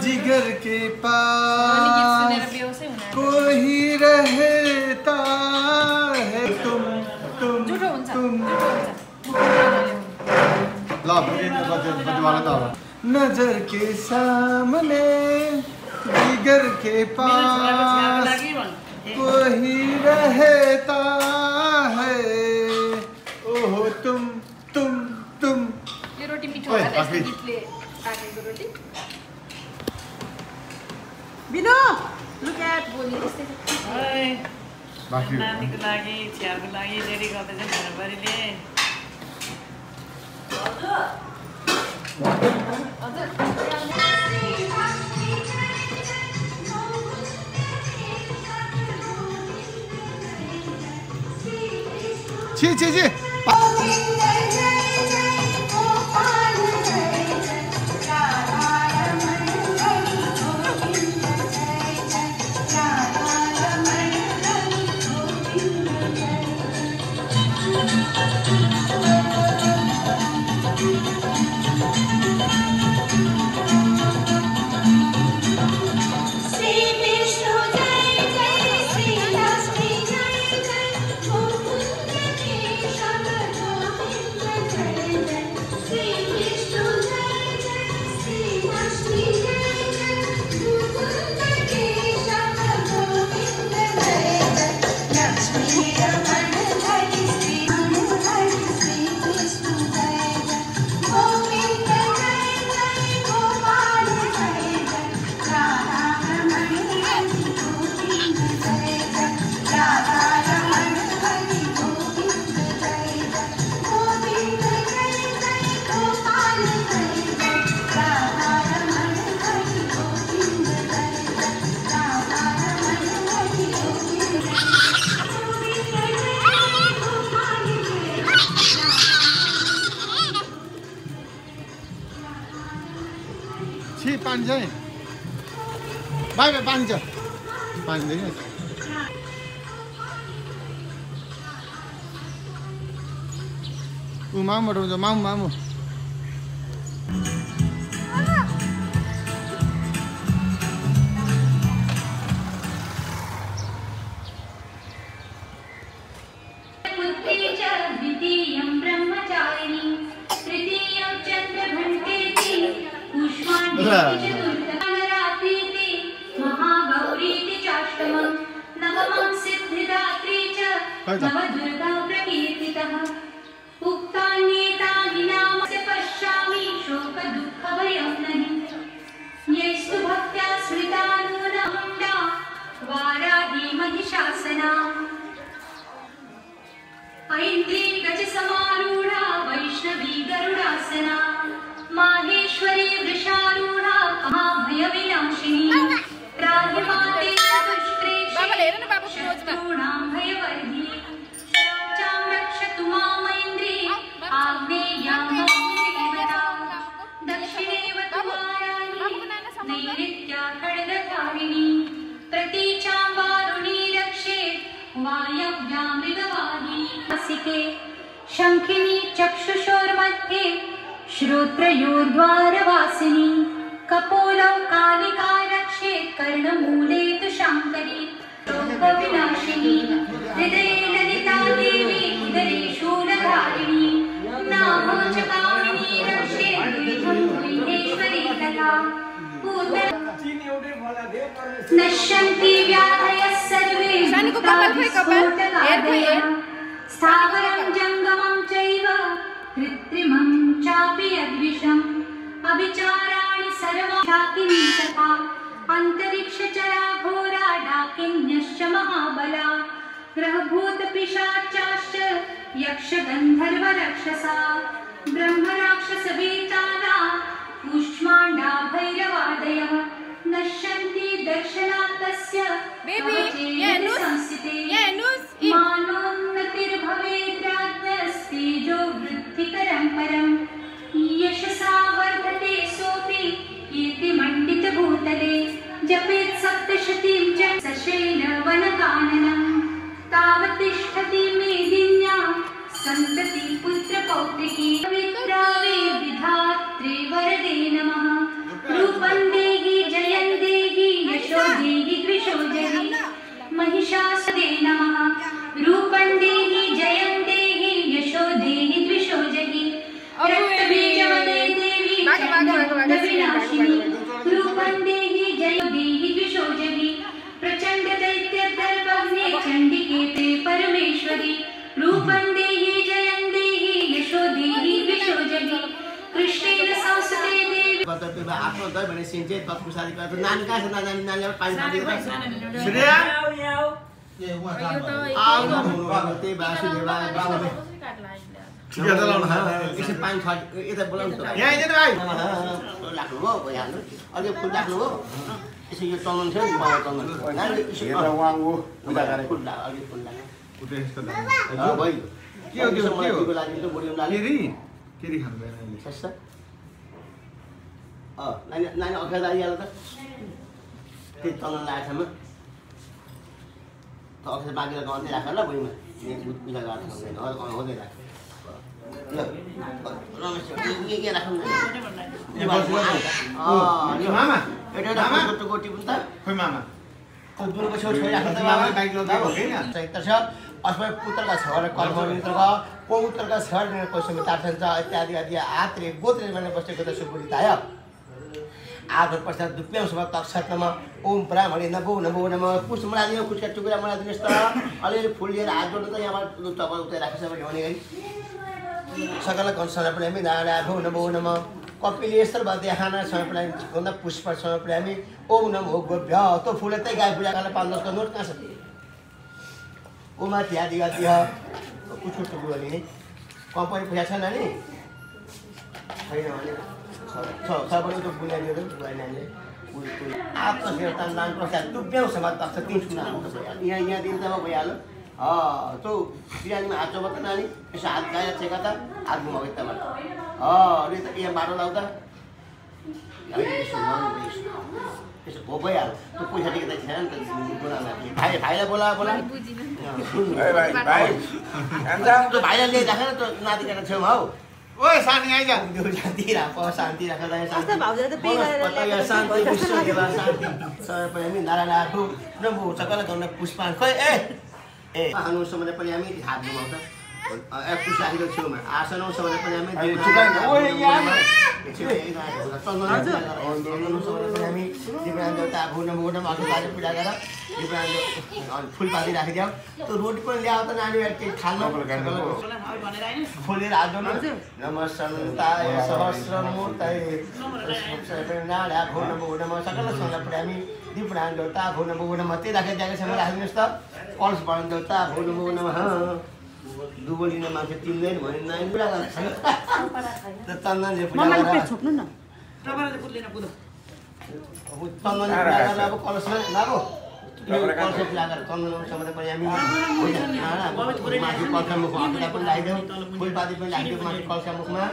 जिगर के पास कोई रहता है तुम नजर के सामने जिगर के पास कोई रहता है ओहो तुम ये रोटी मीठो गीतले काटेको रोटी बिनो लुक एट बोली त्यस्तै बाकी नानीको लागि छ्याको लागि रेडी गर्दै छ घरभरिले छी पानी चाहिँ बाहिर पानी छ पानी देख्नु ऊ मामुबाट हुन्छ मामु समारूढ़ा वैष्णवी गरुड़ासना माहेश्वरी वृषारूढ़ा महाभय विनाशिनी राहिमाते शत्रूणां भयवर्धी चां रक्षतु मामैन्द्री आग्नेयां देवता दक्षिणे वतुमाराणी नैऋत्या खड्गधारिणी प्रतीचां वारुणी रक्षेत् वायव्यां मृगवाहिनी नासिके शंखिनी चक्षुषोर्मध्ये श्रोत्रयोर्द्वारवासिनी कपोलौ कालिका रक्षेत् कर्णमूले तु शाङ्करी लोकविनाशिनी हृदये ललिता देवी उदरे शूलधारिणी नामोचकामिनी रक्षेत् विघ्नेश्वरी तथा नश्यन्ति व्याधयः सर्वे स्थावरं जङ्गमं चैव कृत्रिमं चापि यद्विषम् अविचाराणि सर्वाकिनी तथा अन्तरिक्षचरा घोरा डाकिन्यश्च महाबला ग्रहभूतपिशाचाश्च यक्षगन्धर्वरक्षसा ब्रह्मराक्षसवेताला कूष्माण्डा भैरवादयः नश्यन्ति दर्शनात् तस्य संस्थिते मानोन्नतिर्भवेद्राज्ञस्तेजो वृद्धिकरं परम् यशसा वर्धते सोऽपि कीर्तिमण्डितभूतले जपेत् सप्तशतीं च सशैलवनकाननम् तावत् तिष्ठति मेदिन्या सन्तति पुत्रपौत्रिकी पवित्रा वे विधात्रे वरदे नमः। विनाशिनी रूपं देहि जय देहि द्विषोजनि प्रचंड दैत्य दर्पग्ने चंडिके ते परमेश्वरी रूपं देहि जयं देहि यशो देहि द्विषोजनि कृष्णेन संस्कृते देवी कर्तव्यमा आफ्नो दय भने सिन्चे तत्पुसारी गर्छ नानी कहाँ छ नानी नानीले पानी खादिन्छ श्रेया त्यही वासुदेवा ठिकै त लाउनु यसो पानी छ यता बोलाउनु त यहाँ आइदिनु भाइ लाग्नु हो भइहाल्नु अझै फुल लाग्नु हो यसो यो चलन थियो नि बाबा चलन नानी यसो वाङो पूजा गरे फुल लाग्यो अघि फुल लाग्यो उद्देश्य भयो के हो त्यो के हो लागि त बुढी लाग्यो केरी खानु भएन अहिले सस्ता नानी नानी अखेर आइहाल्यो त त्यही चलन लागेको ठाउँमा त अखेर बाँकी गन्दै राख ल भुइँमा पूजा गर्नु हुँदै राख रमेश के राख्नु मामा एउटा गोटी पनि त खोइ मामा दुर्गो छेउ राख्नु त मामा बाइक लग्दा हो हैन छ अस्मै पुत्रका छोरा कर्ममित्रका पौत्रका छोरा कोसमी तार्छन्छ इत्यादि आदि आत्रे गोत्रे भनेर बसेको त सुपुरी ताय आधर पश्चात दुप्याउँछ तक्षत्रमा ओम ब्राह्मणे नमो नमो नमः पुष्प मलाई कुचका टुक्रा मलाई दिनुहोस् त अलिअलि फुल लिएर हात जोड्नु त यहाँबाट तपाईँ उता राखेछ भने भने गरी सकल कंसना पनि नारायण नमो नमः कपिलेश्वर देखाना समय पनि भन्दा पुष्प समय पनि हामी ओम नमो गोभ्य त्यो फुल त्यही गाई पूजा गर्न 5-10 को नोट कहाँ छ ओमा त्यादि गति कुछ टुक्रो लिने कम्पनी पूजा छ नानी छैन भने सबैले त बुझाइदियो बुझाइनाले आत्मसेवता नाम प्रसाद दुब्याउँसम्म तक्छ 3 सुना यहाँ दिन त भइहाल्यो त्यो बिरानीमा हात जोबत नानी यसो हात गाया चेका त हात घुमाएको यताबाट अनि त यहाँ बाटो लाउँदा यसो हो भइहाल्यो त्यो पैसा टिकेको छैन नि त भाइलाई बोला त्यो भाइलाई ल्याइराख न त्यो नाति केटा छेउमा हौ ओए सानी आइजा शान्ति राख शान्ति शान्ति विश्व देवा शान्ति सबै पनि नारायण आफू नमो सकल गर्न पुष्पान खै ए आउनुसम्म पनि हामी हात घुमाउँछ पुष्पाको छेउमा आसनौसम्म पनि हामी हामी दिव्याङ देवता आफू नमो नमः अघि पूजा गरेर दिव्याङ फुलपाती राखिदियो त्यो रोटी पनि ल्याऊ त नानीहरू खाल्नु फुलेर हात जोड्नु नमः सन्ताय सहस्रमूर्तये नारायण आफू नमो नमः सकल सङ्ग पनि हामी दिव्याङ देवता आफू नमो नमः त्यही राखिदिएको छ राखिदिनुहोस् त कलश बढाउनु देवता आफू नमो नमः दुबोलिने मान्छे तिन्दैन भने नानी पूजा गर्छ चन्दनले पूजा गरेर चन्दनले पूजा गरेर अब कलशमा लाबो कलश पूजा गरेर चन्दनसम्म पनि हामी माथि कलशा मुखमा आफूलाई पनि लगाइदेऊ फुलपाती पनि लगाइदेऊ माथि कलशा मुखमा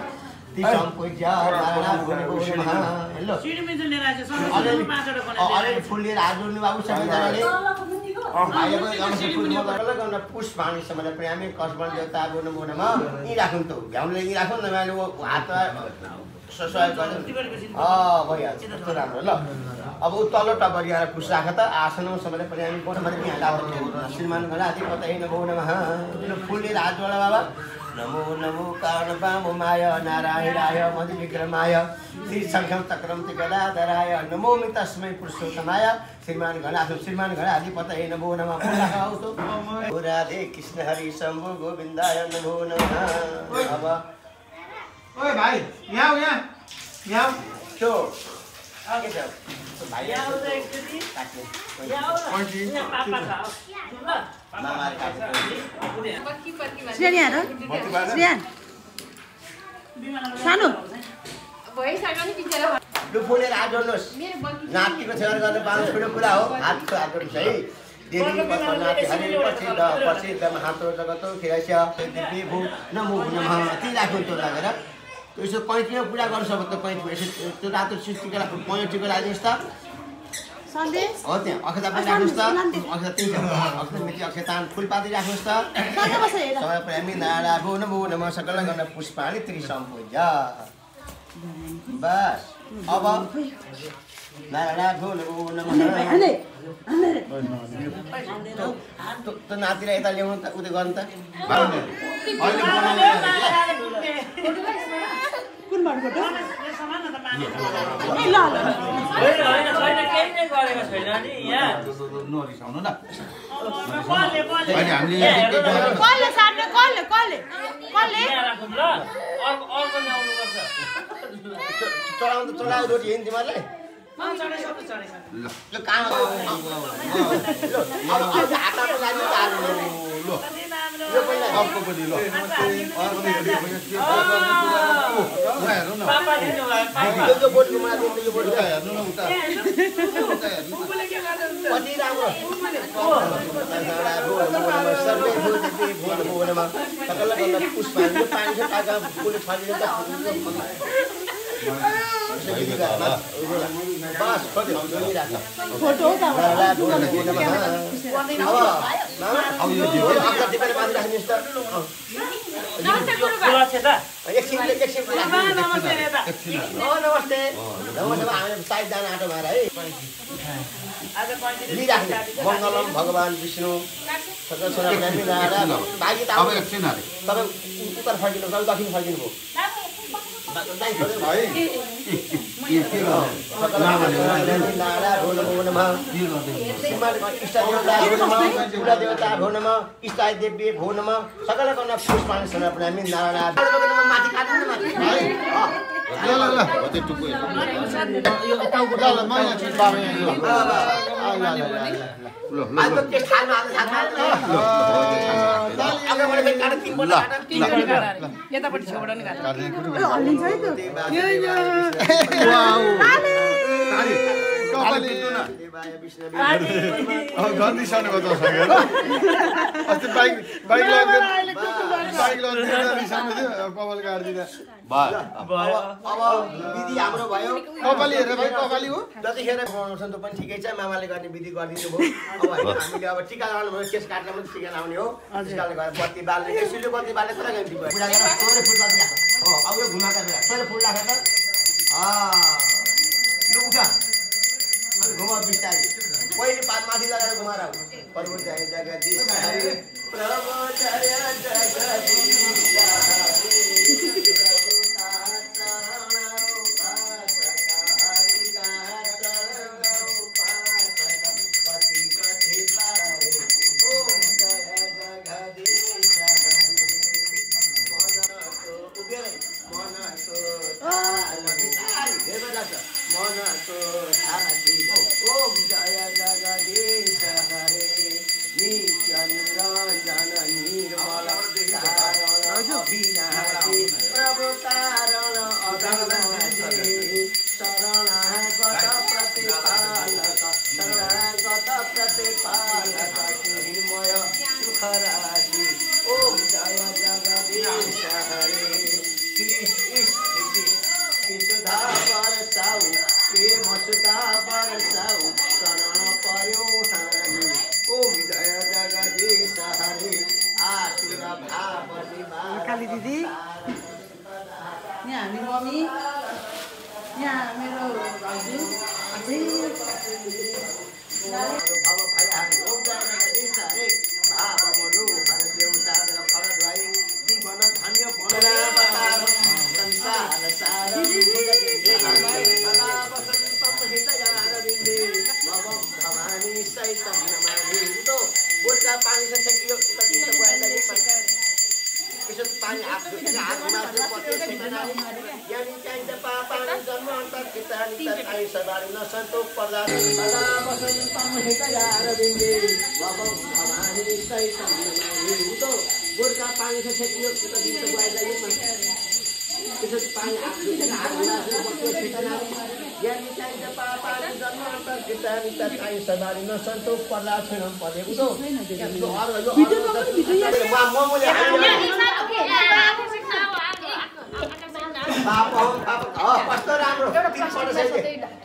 फुल लिएर हात जोड्नु बाबु सबैजनाले पुष्प हानीसम्म पनि हामी कसबन देवता बोर्नमा यहीँ राखौँ त भ्याउनुले यहीँ राखौँ न हात सहयोग गर्नु भइहाल्छ त्यस्तो राम्रो ल अब तल्लो टबर यहाँ पुष राख त आसनौसम्म पनि हामी श्रीमान घडा अधिपत नमो नमः फुल लिएर हात जोड बाबा नमो नमो कारणपामुमाय नारायणाय मधुविक्रमाय श्रीशङ्खं चक्रं गदाधराय नमोमि तस्मै पुरुषोत्तमाय श्रीमान घडा अधिपतये नमो नमः राधे कृष्ण हरि शम्भु गोविन्दाय नमो नमः अब ओए भाइ यहाँ त्यो के छ भाइ सानो फुलेर हात जोड्नुहोस् नातिको सेवा गर्ने 5 ठुलो कुरा हो हातको हात जोड्नुहोस् है देवी पद्मनाथी हरि प्रसिद्ध महातो जगतो खिरस्य देवी भू नमो नमः ती राख्नु त्यो लागेर त्यसो पैँठीमा पूजा गर्नु सक्छ त पैँठीमा यसो त्यो रातो सृष्टिको पैँठीको राख्नुहोस् त सन्देश हो त्यहाँ अक्षता पनि राख्नुहोस् त अक्षता मिठी अक्षतान फुलपाती राख्नुहोस् त सबै प्रेमी नारायण भो नमो नमः सकल गर्न पुष्पाणि त्रिसम्पूज्य बस अब नारायण भो नमो नमः त नातिलाई यता ल्याउनु त उयो गर्नु त कुन नरिसाउनु न कसले साट्ने कसले चढाउ रोटी हेर्नु तिमीहरूलाई यो कहाँ हातको लागि यो पहिला अर्कोपट्टि ल यो बोटको मलाई दिनु यो बोट हेर्नु न उता कति राम्रो पुष्पाञ्जली पानी छ ताजा फुल फल्यो त बस खोज्यो जोडिराख्छ फोटो त नमस्ते हामी साइड जान आँटो मार है लिइराख्ने मङ्गलम भगवान् विष्णु बाँकी त एकछिन अरे तपाईँ उत्तर फर्किनु दक्षिण फर्किनु भयो देवता भो नम इष्टाय देवी भो नम सकल कन्या पुष्पाणि समर्पयामि नारायण माथि काट्नु न माथि ल अझै टुक्को ल म यहाँ छु बाबा यहाँ आज के खाना यतापट्टि छेउबाट नि गाड्छ हल्लिन्छ है गर्दिसक्नु भयो तपाईँसँग अस्ति बाइक रिसाउनु थियो कपाल काटिदिँदा अब विधि हाम्रो भयो कपाली हेरेर भाइ कपाली हो जतिखेर बनाउँछ त पनि ठिकै छ मामाले गर्ने विधि गरिदिनु भयो अब हामीले अब टिका लगाउनु भयो केस काट्न पनि टिका लाउने हो त्यसकारणले गर्दा बत्ती बाल्ने यसैले बत्ती बाल्ने कुरा गर्नु पुरा गरेर सोह्र फुल बत्ती राख्छ हो अब यो घुमाका बेला सोह्र फुल राखेर यो उठा अनि घुमा बिस्तारै पहिले पात माथि लगाएर घुमाएर आऊ प्रभु जय जगदीश हरे प्रभु जय जगदीश काली दिदी यहाँ हामी मम्मी यहाँ मेरो हजुर अझै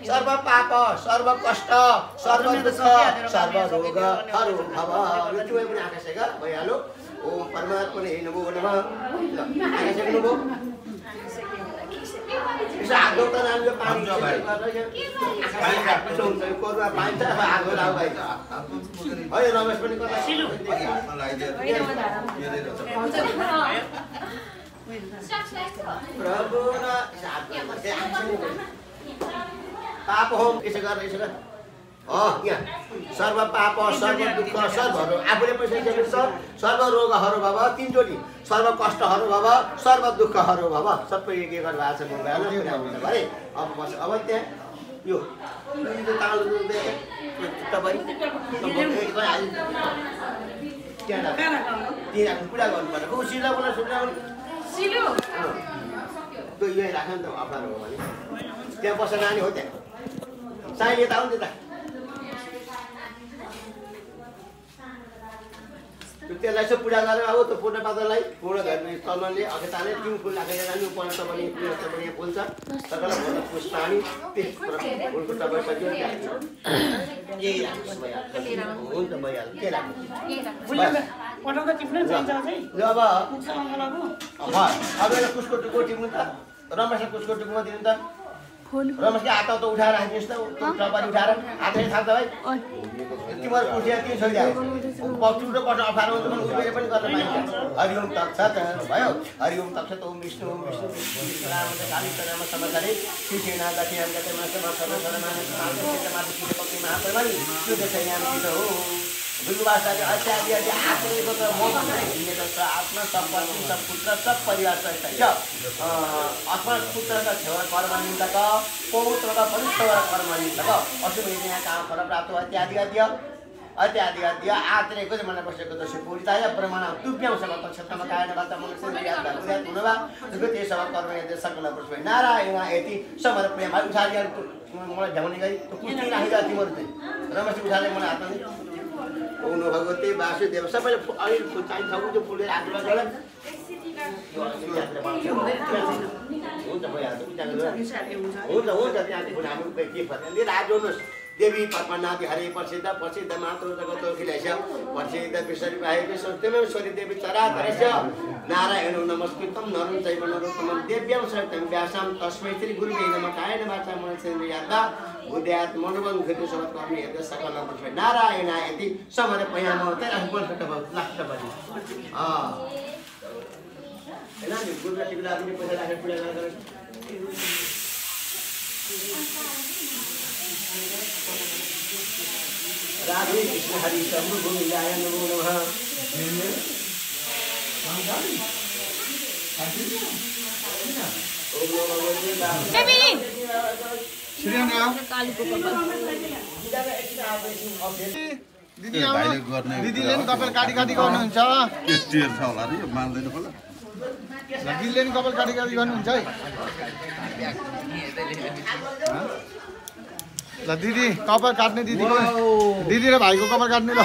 सर्व पाप सर्व कष्ट सर्व दुःख सर्व रोगहरू भव लट्युए पनि आकाशेका भइहाल्यो ओम परमात्मने नमो नमः आकाशेको नमो यसो आगो त नामको पानी छ भाइ कोरमा पाइन्छ आगो लाउ भाइ है रमेश पनि कता प्रभु र पाप होम यसो गर यहाँ सर्व पाप सर्व दुःख सर्वहरू आफूले पैसा दिएको सर्व रोगहरू भव तीनचोटि सर्व कष्टहरू भव सर्व दुःखहरू भव सबै के गर्नु भएको छ मोबाइलमा भने अब त्यहाँ यो ताल कुरा गर्नुपर्छ उसिलो बोला सुन्नु त्यो यही राख्नु नि त अप्ठ्यारो हो भने त्यहाँ बसेर नानी हो त्यहाँ साई यता आउनु त्यता त्यसलाई चाहिँ पूजा गरेर अब त्यो पूर्ण पात्रलाई पूर्ण तलले अघि ताले तिन फुल राखेर जानु पर्छ भने फुल्छ तपाईँलाई भोट पुष्प पानी त्यस फुलको तपाईँ सकियो यही राख्नुहोस् भइहाल्छ हुन्छ भइहाल्छ के राख्नु अब यसलाई कुसको टुक्रो टिप्नु त रमेशलाई कुसको टुक्रोमा दिनु त रमेशले हात त उठाएर राख्नुहोस् त टपारी उठाएर हातले थाप्छ भाइ तिमीहरू कुर्सिया तिन छोइदियो चुटो पर्छ अप्ठ्यारो हुन्छ भने उभिएर पनि गर्न पाइन्छ हरिओम तत्सत भयो हरिओम तत्सत ओम विष्णु राम काली नाम समाचारे शिखेना दक्षिणाम गते मासमा महाप्रमाणी त्यो दशयाम हो गुरुवासाले अत्यादि आत्मको त म हिँडेको छ आत्मा सम्पत्ति सब पुत्र सब परिवार सहित छ आत्मा पुत्रका छेवा कर्म निन्दक पौत्रका पवित्र कर्म निन्दक अशुभ यहाँ काम फल प्राप्त अत्यादि आत्रेको चाहिँ मलाई बसेको त सुपुरिताय प्रमाण तुभ्यम सब क्षेत्रमा कायन बात मनुष्य याद भएर हुनुवा जगते सब कर्म यदि सकल पुरुष नारायण यति समर प्रेम उठालिया मलाई झ्याउने गरी कुस्ती राखेका तिमीहरू चाहिँ रमेश उठाले मलाई हातमा ओम भगवते वासुदेव सबैले अलि फुल चाहिन्छ त्यो फुलले आशीर्वाद गर्दा हुन्छ भइहाल्छ हुन्छ त्यहाँ हाम्रो के फर्कले राजोनुहोस् देवी पद्मनाभि हरे प्रसिद्ध मातृ जगत अखिलेश प्रसिद्ध विश्वरी भाइ विश्वमेश्वरी देवी चराचरस्य नारायण नमस्कृतं नरं चैव नरोत्तमं देव्यं सहितं व्यासां तस्मै श्री गुरुवे नमः कायेन वाचा मनसेन्द्र यात्रा बुद्ध्यात् मनोबल घृत शब्द कर्म यद सकल नमस्ते नारायण यदि समर्पयाम तेरा बोलफट लाग्छ बजी हैन नि गुरुले टिकला पनि पैसा राखेर पूजा गरेर राधे कृष्ण हरि शंभु गोविंदाय नमो नमः दिदीले नि कपाल काटी गर्नुहुन्छ दिदीले नि कपाल काटी गर्नुहुन्छ है ल दिदी कपाल काट्ने दिदी र भाइको कपाल काट्ने ल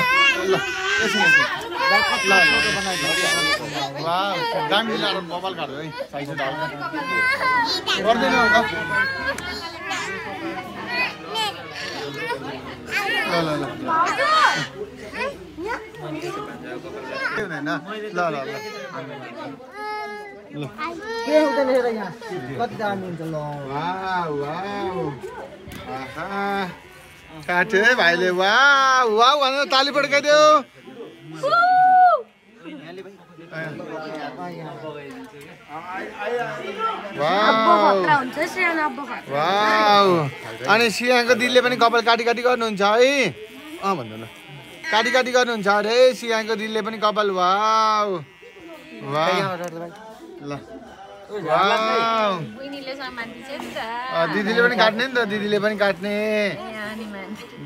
दामी लाएर कपाल काट्यो है गर्दैन काट्यो है भाइले वाह वाह भनेर ताली पड्काइदियो अनि सियाको दिदीले पनि कपाल काटी गर्नुहुन्छ है भन्नु ल काटी गर्नुहुन्छ अरे सियाको दिदीले पनि कपाल वाह वाह ल दिदीले पनि काट्ने नि त दिदीले पनि काट्ने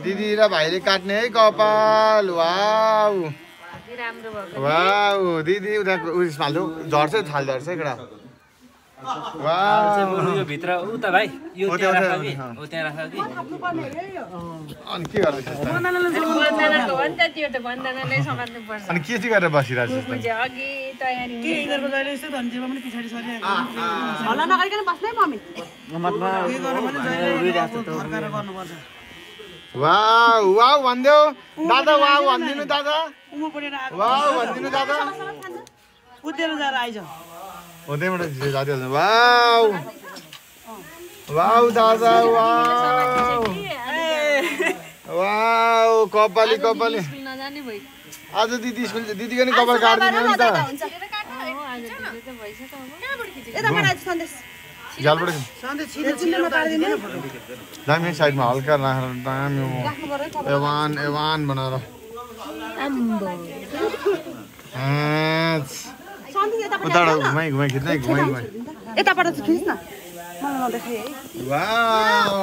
दिदी र भाइले काट्ने है कपाल वाउ वाउ दिदी उता उस फाल्दो झर्छ थाल झर्छ एकटा वाउ यो भित्र उता भाइ यो त्यहाँ राख कि ओ त्यहाँ राख कि अनि के गर्दैछ अनि के चाहिँ गरेर बसिरहेछ अघि तयारी के यिनीहरुको जहिले यस्तो धन्जेमा पनि पिछाडी सरिरहेको होला नगरिकन बस्नै मम्मी गमतमा के गर्नु भने जहिले रुइरहेको त फर्काएर गर्नुपर्छ वाउ वाउ भन्दियो दादा वाउ भन्दिनु दादा उमो परेर आको वाउ भन्दिनु दादा उतेर जाएर आइज ओदैबाट जादै हुन्छ वाउ वाउ दादा वाउ वाउ कपाली आज दिदी स्कुल दिदीको नि कपाल काट्दिनु नि त यताबाट आइज सन्देश जालबाट सन्देश छिल्लो पारिदिनु दामी साइडमा हल्का राखेर दामी एवान बनाएर सन्देश यताबाट उताबाट घुमाइ खिच्दै घुमाइ यताबाट चाहिँ खिच्न मलाई नदेखाइ है वाउ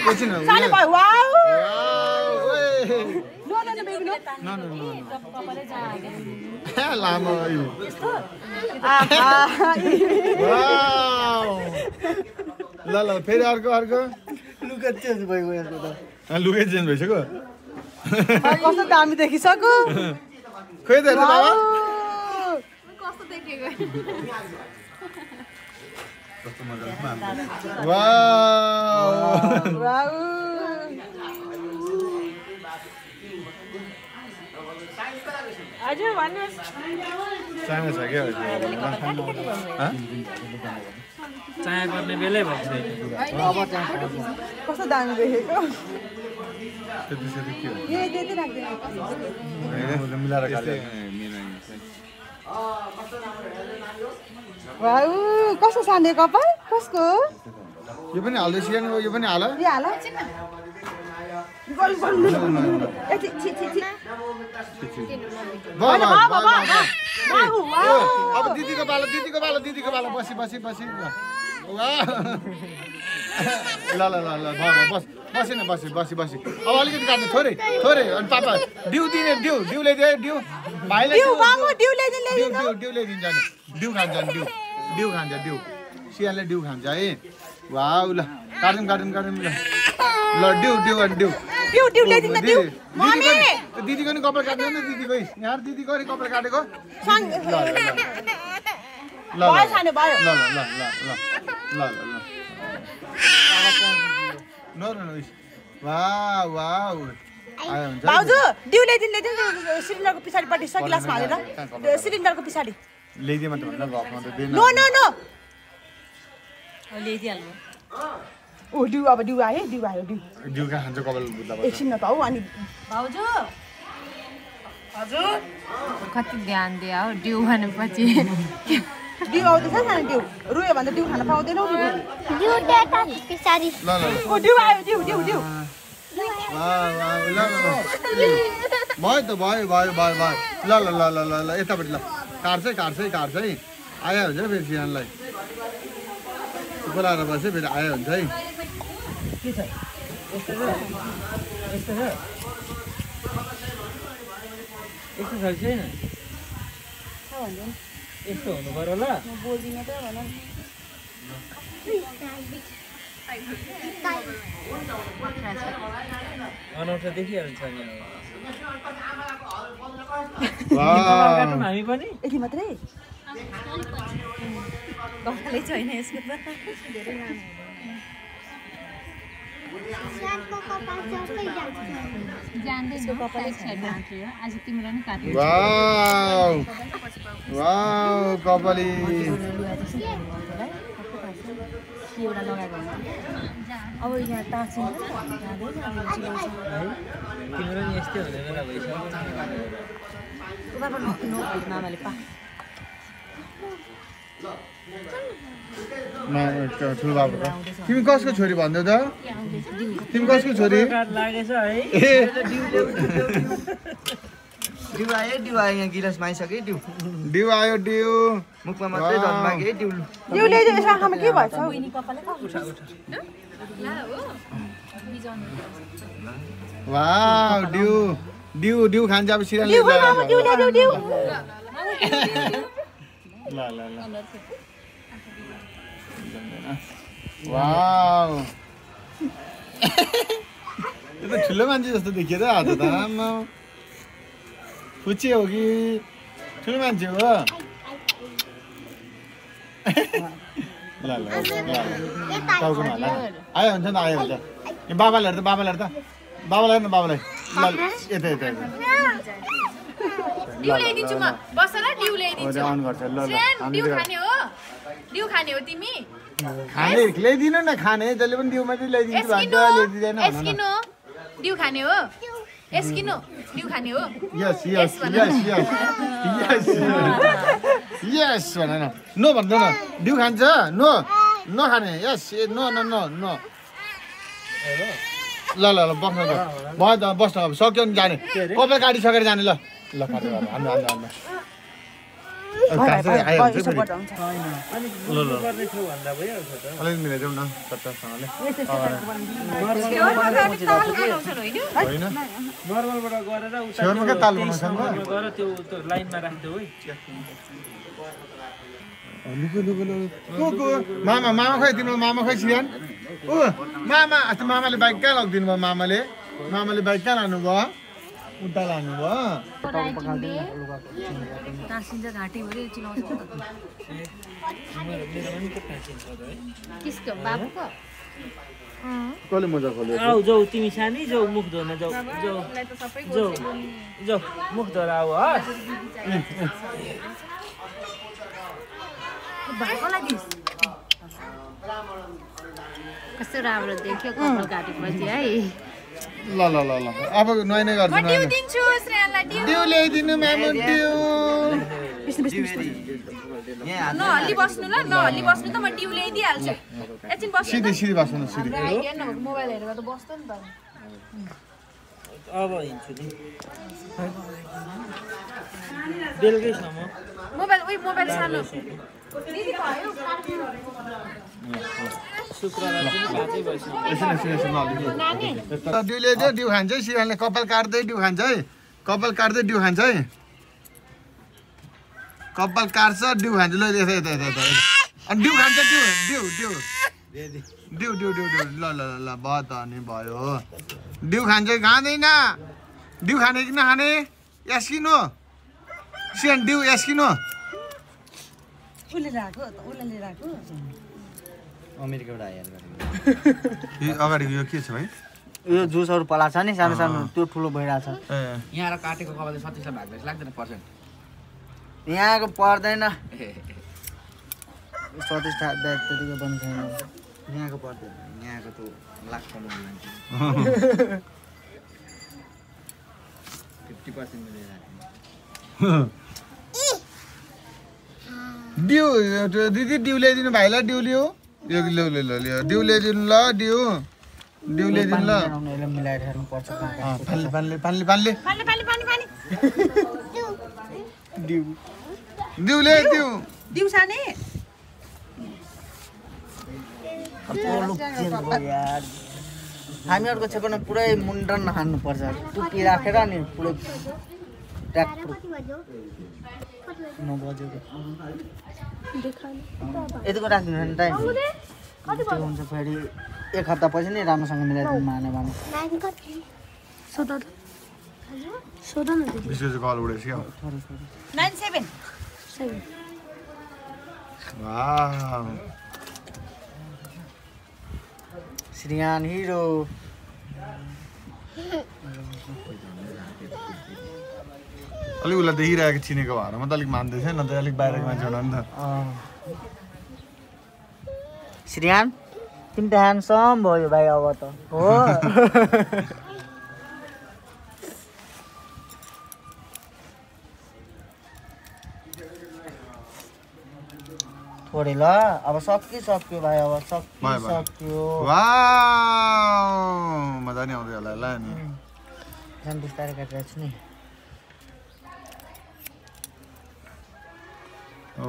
एकछिन सानो भयो वाउ लामो ल फेरि अर्को लुगा चेन्ज भएको यसको त लुगा चेन्ज भइसक्यो कस्तो दामी देखिसक्यो खोइ त बाबा कस्तो देखेको वाउ हजुर भन्नुहोस् सानो छ क्या चाया गर्ने बेलै भएको छैन कस्तो दामी देखेको त्यति के हो यो त्यति राख्दैन मिलाएर खाले वाउ कस्तो सानो कपाल कसको यो पनि हाल्दै सिकाउनु यो पनि हाल यो हाल अब दिदीको पालो बसी ल बसी न बसी अब अलिकति काट्नु थोरै अनि पापा डिउ ल्याइदियो भाइले डिउ ल्याइदिन्छ नि डिउ खान्छ सियाले डिउ खान्छ है वाउ ल काटौँ ल डिउ दिदीको नि कपाल काट्दैन नि दिदीको यहाँ दिदीको नि कपाल काटेको ल वाउ आयो हुन्छ भाउजू डिउ ल्याइदिनु सिलिन्डरको पछाडिपट्टि सगिलासमा हालेर सिलिन्डरको पछाडि ल्याइदिए मात्र भन्दा घरमा त दिएन नो ल्याइदिइहाल्नु ओ डिउ आयो डिउ कहाँ खान्छ कपाल बुझ्दा एकछिन न त हौ अनि भाउजू हजुर कति ध्यान दियो हौ डिउ भनेपछि डिउ आउँदैछ सानो डिउ रुयो भने त डिउ खान पाउँदैन ल ओ डिउ आयो डिउ भयो ल यतापट्टि ल काट्छ है आयो हुन्छ फेरि सियानलाई बोलाएर बस्यो फेरि आयो हुन्छ है के छ यस्तो छ छैन यस्तो हुनु पर्यो ल अनौठो देखिहाल्छ नि हामी पनि यति मात्रै कपालै छैन यसको त आज तिम्रो नि काट्यो वाउ कपाली एउटा लगाएको हुन्छ अब यहाँ टाँसिन्छ तिम्रो नि यस्तै हुँदैन ल भइसक्यो मामाले पा ठुलो बाबु तिमी कसको छोरी भन्दै त तिमी कसको छोरी लागेछ है डिउ आयो यहाँ गिलासमा आइसक्यो डिउ आयो मुखमा मात्रै धन मागे डिउ डिउ ल्याइदिनु शाखामा के भएछ वाउ डिउ खान्छ अब सिरियल ल वाउ यो त ठुलो मान्छे जस्तो देखियो त आज त आमा फुच्चे हो कि ठुलो मान्छे हो ल आयो हुन्छ नि आयो हुन्छ बाबालाई हेर्दा बाबालाई न बाबालाई ल यता डिउ ल्याइदिन्छु म बस ल डिउ ल्याइदिन्छु अन गर्छ ल डिउ खाने हो तिमी खाने ल्याइदिनु न खाने जसले पनि डिउ मात्रै ल्याइदिन्छु भन्छ ल्याइदिँदैन एस्किनो डिउ खाने हो एस्किनो दिउ खाने हो यस यस यस यस यस यस भन न नो भन्नु न दिउ खान्छ नो नखाने यस नो नो नो नो ल ल ल बस्नु भयो त बस्नु अब सक्यो नि जाने कपाल काटिसकेर जाने ल ल काट्यो हाम्रो हाम्रो हाम्रो अलिक मिलाइदेऊ न सट्टासँगले होइन नर्मलबाट गरेर छेउमा के ताल बनाउँछ गएर त्यो लाइनमा राख्दियो है लुकु लुकु लुकु मामा मामा खै दिनु मामा खै सियान ओ मामा अस्ति मामाले बाइक कहाँ लगिदिनु भयो मामाले मामाले बाइक कहाँ लानु भयो उता लानु भयो टाँसिन्छ घाँटीभरि चिलाउँछ किसको बाबुको कसले मजा खोल्यो आऊ जाऊ तिमी सानी जाऊ मुख धोन जाऊ जाऊ जाऊ जाऊ मुख धोएर आऊ हस् भाइकोलाई दिस कस्तो राम्रो देख्यो कपाल काटेपछि है ल ल ल ल अब नुहाइ नै गर्छु दिउ दिन्छु श्रेयालाई दिउ ल्याइदिनु मामु दिउ नहल्ली बस्नु ल नहल्ली बस्नु त म दिउ ल्याइदिइहाल्छु एकछिन बस्नु सिधै सिधै बस्नु न सिधै हेर्नु मोबाइल हेरेर त बस्छ नि त अब हिँड्छु नि बेलुकैसम्म मोबाइल उही मोबाइल सानो शुक्रबार पनि 5 बजे दिउ ल्याइदियो दिउ खान्छ है सिरानले कपाल काट्दै दिउ खान्छ है कपाल काट्दै दिउ खान्छ है कपाल काट्छ दिउ खान्छ ल यता यता यता अनि दिउ खान्छ दिउ दिउ दिउ दिउ दिउ दिउ दिउ ल ल ल भयो त अनि भयो दिउ खान्छ खाँदैन दिउ खाने कि नखाने एस्किनो सिरान दिउ एस्किनो अमेरिकाबाट आएर अगाडिको यो के छ भाइ यो जुसहरू पलाएको छ नि सानो सानो त्यो ठुलो भइरहेछ यहाँ काटेको कपालले 36 भाग जस्तो लाग्दैन पर्सेन्ट यहाँको पर्दैन 37 त्यतिको पनि छैन यहाँको पर्दैन यहाँको त लाग्छ 50% मिलेर दिउ दिदी दिउ ल्याइदिनु भाइलाई दिउ लियो यो लो लो लो लियो दिउ ल्याइदिनु ल दिउ दिउ ल्याइदिनु ल मिलाएर हेर्नुपर्छ पानी पानी पानी पानी पानी पानी पानी पानी दिउ दिउ ले दिउ दिउ साने हामीहरूको छेकमा पुरै मुन्डन हान्नुपर्छ टुपी राखेर नि पुरै ट्र्याक यतिको राखिदिनु नि टाइम त्यो हुन्छ फेरि 1 हप्ता पछि नै राम्रोसँग मिलाइदिनु माने भने विशेष कल उडेछ क्या 97 वाह श्रीयान हिरो अलिक उसलाई देखिरहेको चिनेको भएर म त अलिक मान्दैछ न त अलिक बाहिरको मान्छे होला नि त श्रीयान तिमी त ह्यान्डसम भयो भाइ अब त हो थोरै ल अब सक्यो भाइ अब सक्यो वाउ मजा नि आउँदै होला ल नि झन् बिस्तारै काटिरहेको छु नि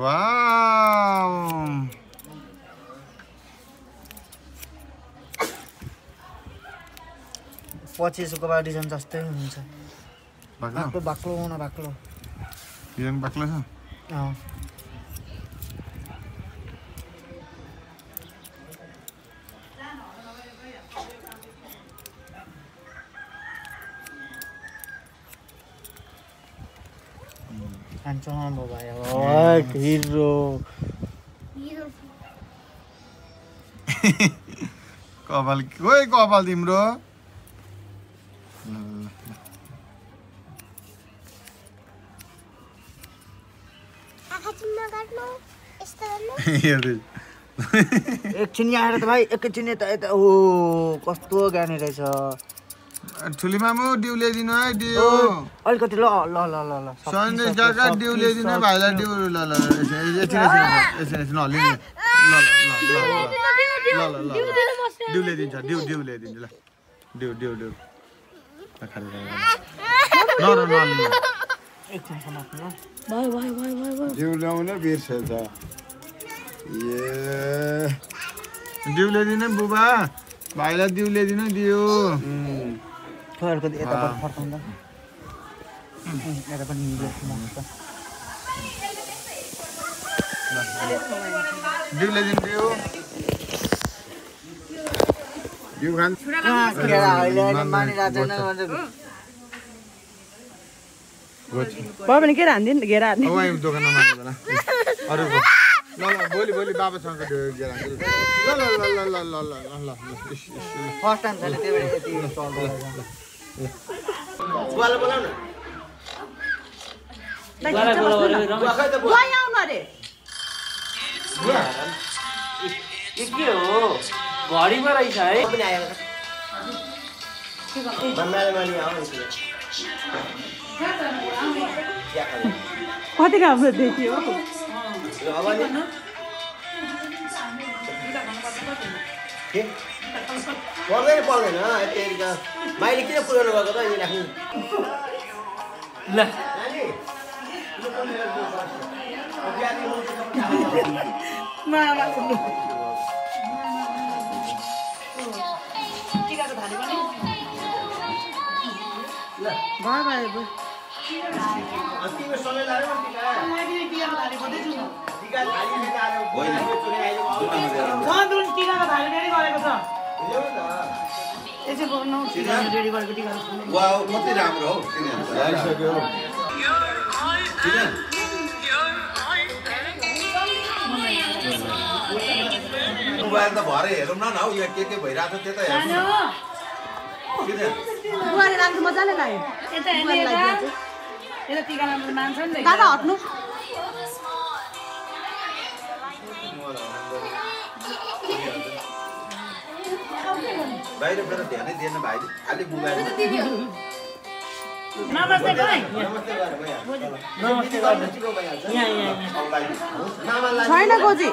वाउ पछि शुक्रबार डिजाइन जस्तै हुन्छ बाक्लो बाक्लो न बाक्लो डिजाइन बाक्लो छ handsome भाइ हो हिरो कपाल खोइ कपाल तिम्रो एकछिन यहाँ आएर त भाइ एकैछिन यता यता ओ कस्तो गाने रहेछ ठुली मामु डिउ ल्याइदिनु है डिउ अलिकति ल ल ल ल ल सन्देश काका डिउ ल्याइदिनु है भाइलाई डिउ ल ल एकछिन नहल्ली ल डिउ ल्याइदिन्छ डिउ ल्याइदिन्छ ल डिउ डिउ ल्याउन बिर्सेछ डिउ ल्याइदिनु बुबा भाइलाई डिउ ल्याइदिनु डिउ अलिकति यता फर्काउँदा यता पनि डिउ ल्याइदिनु डिउ खान्छ पनि के हान्दिन् घेरा हान्दिन् दोकानमा मान्दैन अरूको ल भोलि बाबासँग घेरा ल फर्स्ट टाइम छैन त्यही भएर यति के हो घडीमा रहेछ है कति राम्रो देखियो पर्दैन माइली किन पुऱ्याउनु भएको त राख्नु ल कति राम्रो हौ मोबाइल त भरे हेरौँ न हौ यहाँ के भइरहेको छ त्यो त हेर्नु मजाले लाग्यो दादा हट्नु बाहिर फेर ध्यानै दिएन भाइले खालि मोबाइल छैन गोजी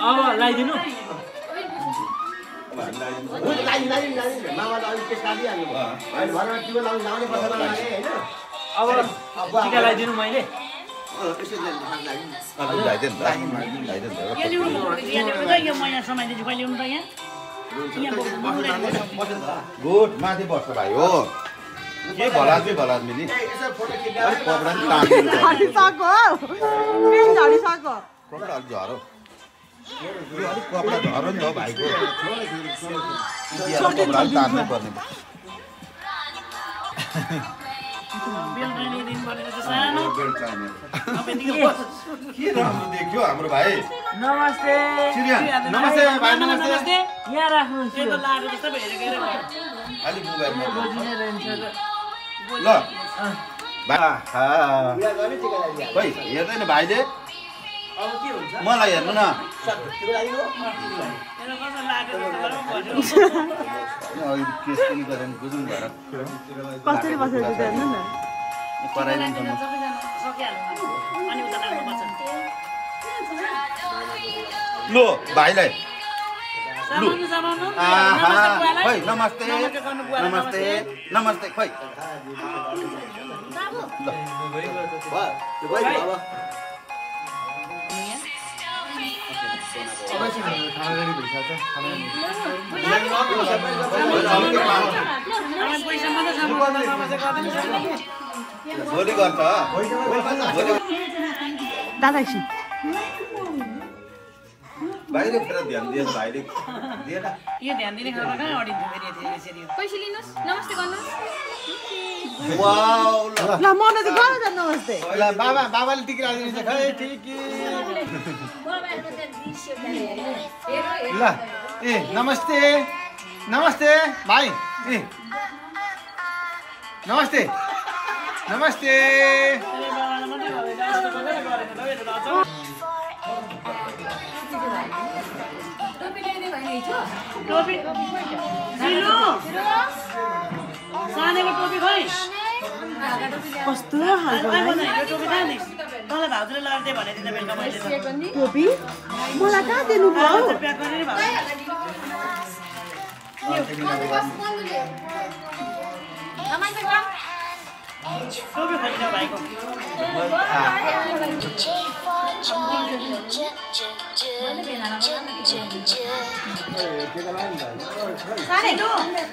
अब लगाइदिनु अब टिका लगाइदिनु मैले गुड माथि बस्छ भाइ हो के भला मिली कपडा झरो अलिक कपडा झरो नि हो भाइको कपडा तार्नै पर्ने के राम्रो देख्यो हाम्रो भाइ नमस्ते नमस्ते भाइ नमस्ते यहाँ राख्नु अलि मोबाइलमा ल भाइ हेर्दैन भाइले मलाई हेर्नु न केस पनि गरेर बुझ्नु भएर कसरी बसेर हेर्नु न लो भाइलाई खै नमस्ते नमस्ते नमस्ते खै भोलि गर्छ दादा एकछिन भाइले फेर ध्यान दिएन भाइले दिएन यो ध्यान दिने खालको कहाँ अडिन्छ फेरि यसरी पैसा लिनुस् नमस्ते गर्नुस् वाउ ल मन त गर न नमस्ते ल बाबाले टिकी राखिदिन्छ खै टिकी ल ए नमस्ते नमस्ते भाइ ए नमस्ते नमस्ते कस्तो खालको टोपी मलाई कहाँ दिनु भयो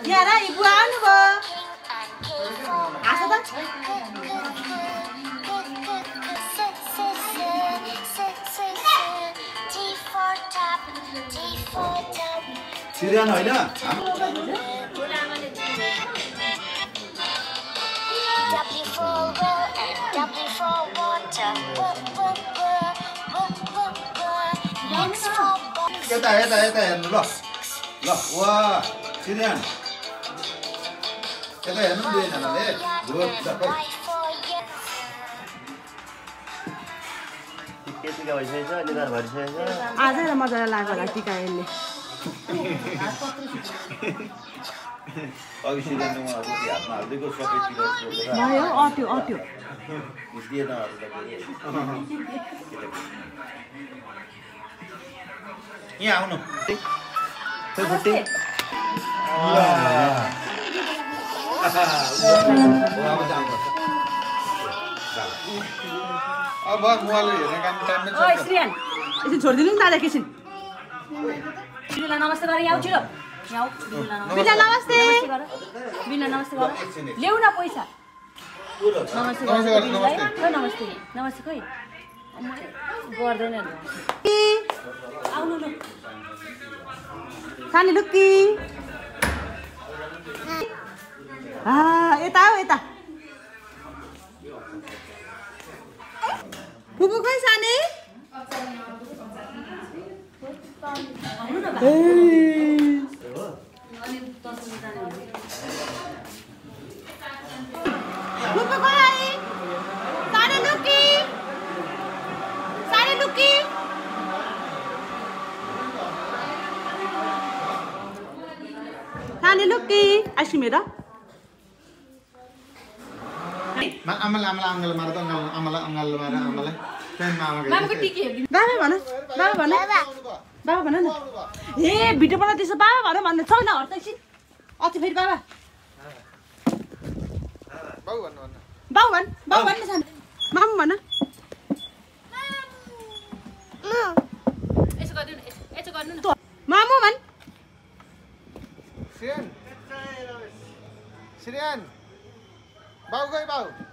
यार इबु आउनुभयो आशा त सिरियन होइन यता हेर्नु ल वा सिरियन यता हेर्नु दुईजनाले टिका भइसकेछ निधार भइसकेछ आज मजाले लाग्यो होला टिका यसले अघि सिरियन हातमा हाल्दैको सबैतिर भयो अट्यो दिएन यहाँ आउनु अब मुवाले हेर्ने काम टाइममै ओइ श्रीयान एकछिन छोडिदिनु नि दादा एकछिन बिना नमस्ते गरे आउ छिटो यहाँ बिना नमस्ते बिना नमस्ते गर ल्याउ न पैसा नमस्ते नमस्ते नमस्ते खोइ गर्दैन आउनु ल सानी लुक्की यता हो यता फुपू खोइ सानी फुपू खोइ सानी लुक्की सानी लुक्की आइसक्रिम हेर आमालाई मार त आमालाई फ्यानमा मामाको टिकी हेर्नु बाबा भन बाबा भन न ए भिडियो बनाउँदैछ बाबा भन भन्नु छ न हर्छ एकछिन अति फेरि बाबा बाबु भन् न सानो मामु भन यसो गर्नु न मामु भन् सिरियन बाउ गई बाउ